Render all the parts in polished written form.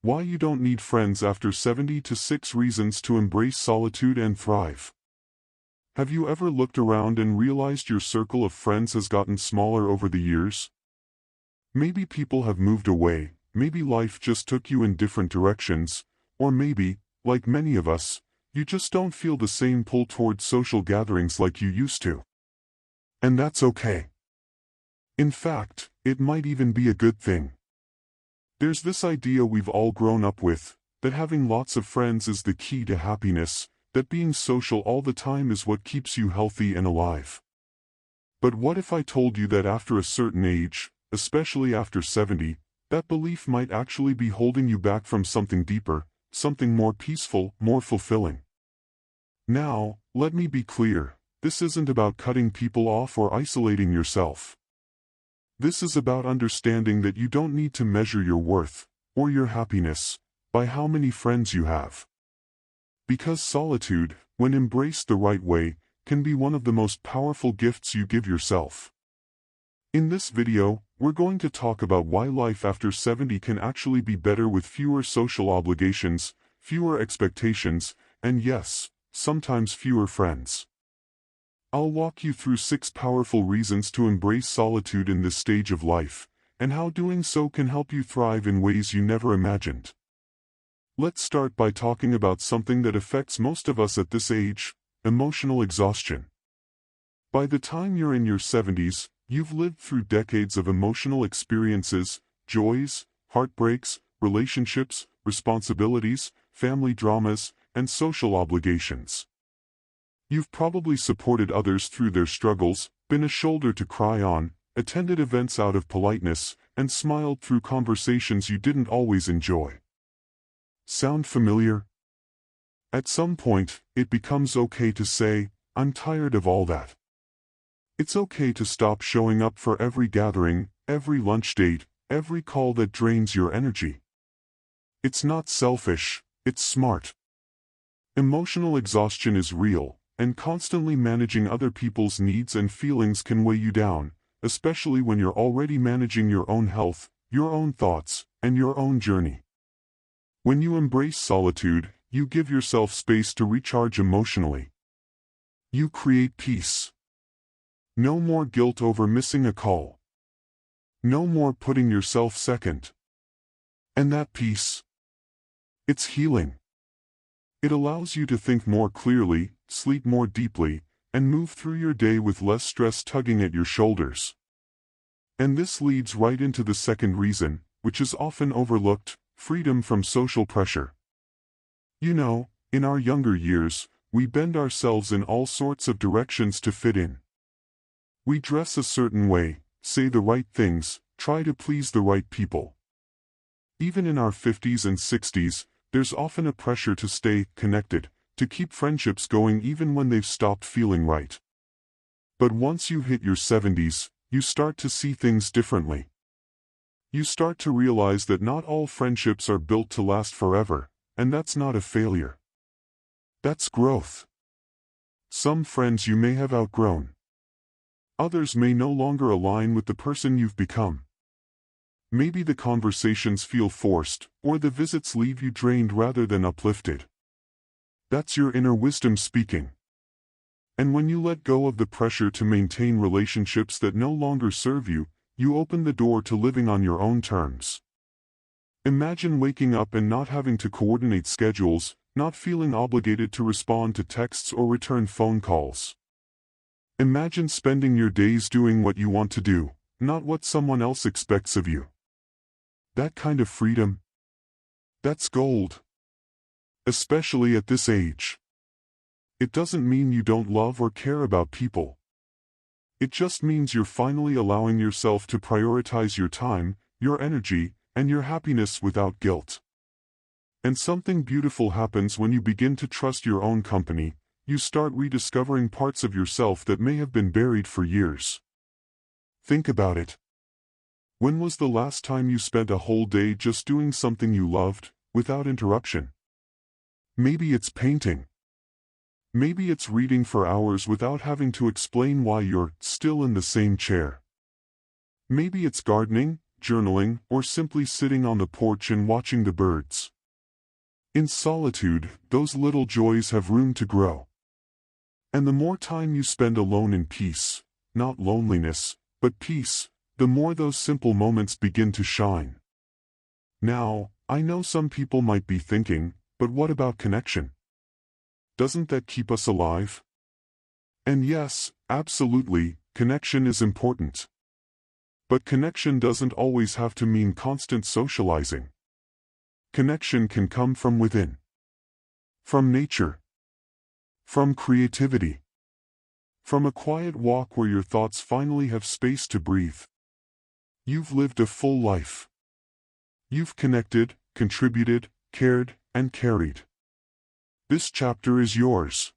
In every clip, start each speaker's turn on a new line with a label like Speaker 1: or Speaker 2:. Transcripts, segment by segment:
Speaker 1: Why you don't need friends after 70 to 6 reasons to embrace solitude and thrive. Have you ever looked around and realized your circle of friends has gotten smaller over the years? Maybe people have moved away, maybe life just took you in different directions, or maybe, like many of us, you just don't feel the same pull toward social gatherings like you used to. And that's okay. In fact, it might even be a good thing. There's this idea we've all grown up with, that having lots of friends is the key to happiness, that being social all the time is what keeps you healthy and alive. But what if I told you that after a certain age, especially after 70, that belief might actually be holding you back from something deeper, something more peaceful, more fulfilling? Now, let me be clear, this isn't about cutting people off or isolating yourself. This is about understanding that you don't need to measure your worth, or your happiness, by how many friends you have. Because solitude, when embraced the right way, can be one of the most powerful gifts you give yourself. In this video, we're going to talk about why life after 70 can actually be better with fewer social obligations, fewer expectations, and yes, sometimes fewer friends. I'll walk you through 6 powerful reasons to embrace solitude in this stage of life, and how doing so can help you thrive in ways you never imagined. Let's start by talking about something that affects most of us at this age: emotional exhaustion. By the time you're in your 70s, you've lived through decades of emotional experiences, joys, heartbreaks, relationships, responsibilities, family dramas, and social obligations. You've probably supported others through their struggles, been a shoulder to cry on, attended events out of politeness, and smiled through conversations you didn't always enjoy. Sound familiar? At some point, it becomes okay to say, "I'm tired of all that." It's okay to stop showing up for every gathering, every lunch date, every call that drains your energy. It's not selfish, it's smart. Emotional exhaustion is real, and constantly managing other people's needs and feelings can weigh you down, especially when you're already managing your own health, your own thoughts, and your own journey. When you embrace solitude, you give yourself space to recharge emotionally. You create peace. No more guilt over missing a call. No more putting yourself second. And that peace, it's healing. It allows you to think more clearly, sleep more deeply, and move through your day with less stress tugging at your shoulders. And this leads right into the second reason, which is often overlooked: freedom from social pressure. You know, in our younger years, we bend ourselves in all sorts of directions to fit in. We dress a certain way, say the right things, try to please the right people. Even in our 50s and 60s, there's often a pressure to stay connected, to keep friendships going even when they've stopped feeling right. But once you hit your 70s, you start to see things differently. You start to realize that not all friendships are built to last forever, and that's not a failure. That's growth. Some friends you may have outgrown. Others may no longer align with the person you've become. Maybe the conversations feel forced, or the visits leave you drained rather than uplifted. That's your inner wisdom speaking. And when you let go of the pressure to maintain relationships that no longer serve you, you open the door to living on your own terms. Imagine waking up and not having to coordinate schedules, not feeling obligated to respond to texts or return phone calls. Imagine spending your days doing what you want to do, not what someone else expects of you. That kind of freedom, that's gold. Especially at this age. It doesn't mean you don't love or care about people. It just means you're finally allowing yourself to prioritize your time, your energy, and your happiness without guilt. And something beautiful happens when you begin to trust your own company. You start rediscovering parts of yourself that may have been buried for years. Think about it. When was the last time you spent a whole day just doing something you loved, without interruption? Maybe it's painting. Maybe it's reading for hours without having to explain why you're still in the same chair. Maybe it's gardening, journaling, or simply sitting on the porch and watching the birds. In solitude, those little joys have room to grow. And the more time you spend alone in peace, not loneliness, but peace, the more those simple moments begin to shine. Now, I know some people might be thinking, but what about connection? Doesn't that keep us alive? And yes, absolutely, connection is important. But connection doesn't always have to mean constant socializing. Connection can come from within. From nature. From creativity. From a quiet walk where your thoughts finally have space to breathe. You've lived a full life. You've connected, contributed, cared, and carried. This chapter is yours.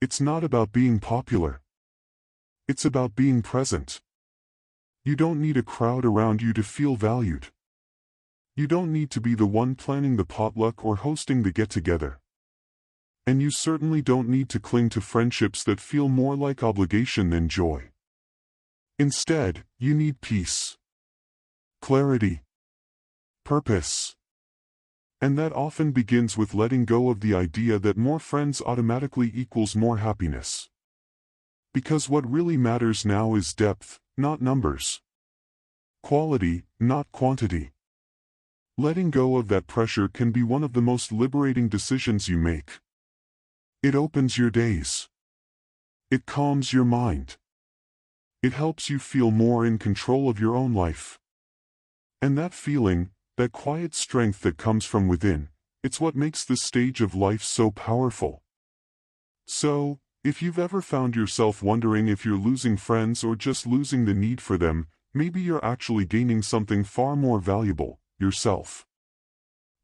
Speaker 1: It's not about being popular. It's about being present. You don't need a crowd around you to feel valued. You don't need to be the one planning the potluck or hosting the get-together. And you certainly don't need to cling to friendships that feel more like obligation than joy. Instead, you need peace, clarity, purpose. And that often begins with letting go of the idea that more friends automatically equals more happiness. Because what really matters now is depth, not numbers. Quality, not quantity. Letting go of that pressure can be one of the most liberating decisions you make. It opens your days. It calms your mind. It helps you feel more in control of your own life. And that feeling, that quiet strength that comes from within, it's what makes this stage of life so powerful. So, if you've ever found yourself wondering if you're losing friends or just losing the need for them, maybe you're actually gaining something far more valuable, yourself.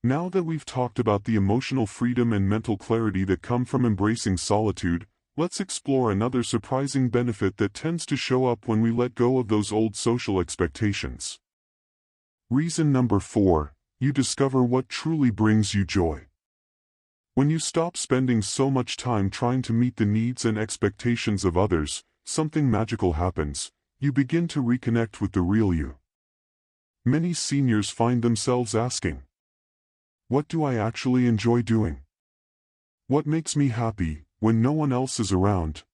Speaker 1: Now that we've talked about the emotional freedom and mental clarity that come from embracing solitude, let's explore another surprising benefit that tends to show up when we let go of those old social expectations. Reason number 4, you discover what truly brings you joy. When you stop spending so much time trying to meet the needs and expectations of others, something magical happens. You begin to reconnect with the real you. Many seniors find themselves asking, what do I actually enjoy doing? What makes me happy when no one else is around?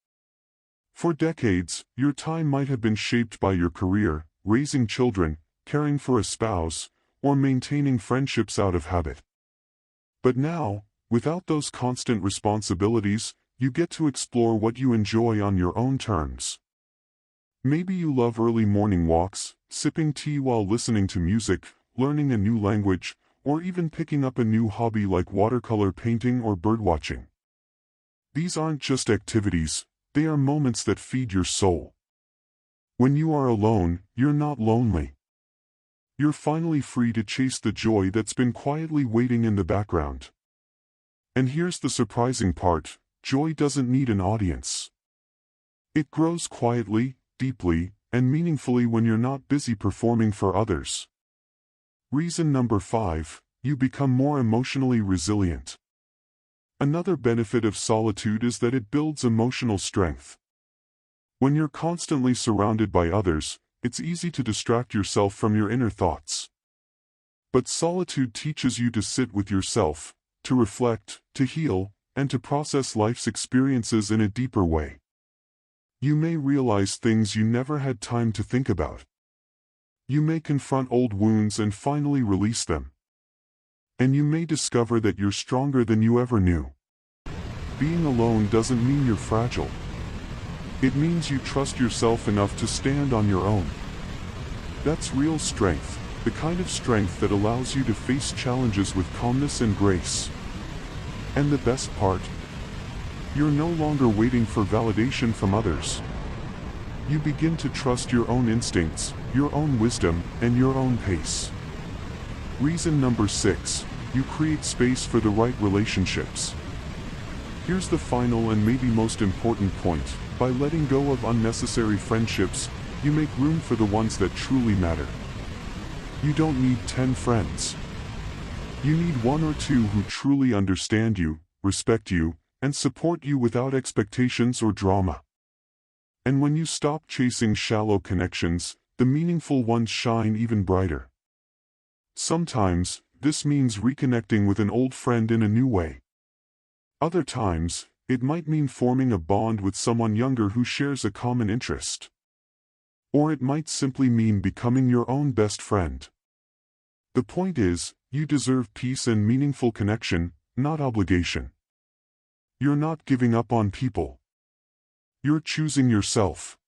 Speaker 1: For decades, your time might have been shaped by your career, raising children, caring for a spouse, or maintaining friendships out of habit. But now, without those constant responsibilities, you get to explore what you enjoy on your own terms. Maybe you love early morning walks, sipping tea while listening to music, learning a new language, or even picking up a new hobby like watercolor painting or birdwatching. These aren't just activities, they are moments that feed your soul. When you are alone, you're not lonely. You're finally free to chase the joy that's been quietly waiting in the background. And here's the surprising part, joy doesn't need an audience. It grows quietly, deeply, and meaningfully when you're not busy performing for others. Reason number 5, you become more emotionally resilient. Another benefit of solitude is that it builds emotional strength. When you're constantly surrounded by others, it's easy to distract yourself from your inner thoughts. But solitude teaches you to sit with yourself, to reflect, to heal, and to process life's experiences in a deeper way. You may realize things you never had time to think about. You may confront old wounds and finally release them. And you may discover that you're stronger than you ever knew. Being alone doesn't mean you're fragile. It means you trust yourself enough to stand on your own. That's real strength, the kind of strength that allows you to face challenges with calmness and grace. And the best part? You're no longer waiting for validation from others. You begin to trust your own instincts, your own wisdom, and your own pace. Reason number 6, you create space for the right relationships. Here's the final and maybe most important point. By letting go of unnecessary friendships, you make room for the ones that truly matter. You don't need 10 friends. You need 1 or 2 who truly understand you, respect you, and support you without expectations or drama. And when you stop chasing shallow connections, the meaningful ones shine even brighter. Sometimes, this means reconnecting with an old friend in a new way. Other times, it might mean forming a bond with someone younger who shares a common interest. Or it might simply mean becoming your own best friend. The point is, you deserve peace and meaningful connection, not obligation. You're not giving up on people. You're choosing yourself.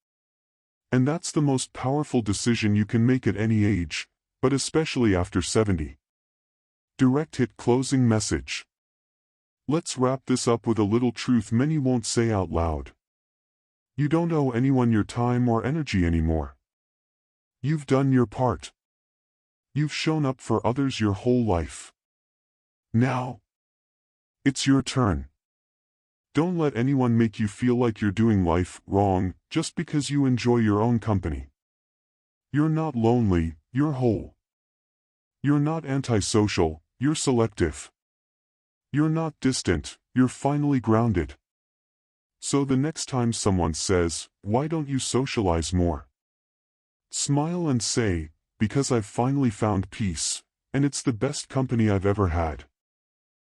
Speaker 1: And that's the most powerful decision you can make at any age, but especially after 70. Direct hit closing message. Let's wrap this up with a little truth many won't say out loud. You don't owe anyone your time or energy anymore. You've done your part. You've shown up for others your whole life. Now, it's your turn. Don't let anyone make you feel like you're doing life wrong just because you enjoy your own company. You're not lonely, you're whole. You're not antisocial, you're selective. You're not distant, you're finally grounded. So the next time someone says, "Why don't you socialize more?" smile and say, "Because I've finally found peace, and it's the best company I've ever had."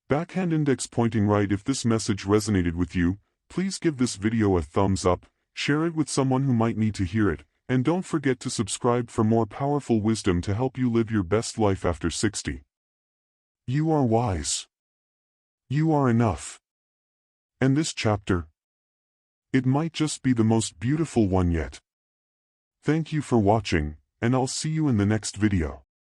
Speaker 1: Backhand index pointing right. If this message resonated with you, please give this video a thumbs up, share it with someone who might need to hear it, and don't forget to subscribe for more powerful wisdom to help you live your best life after 60. You are wise. You are enough. And this chapter, it might just be the most beautiful one yet. Thank you for watching, and I'll see you in the next video.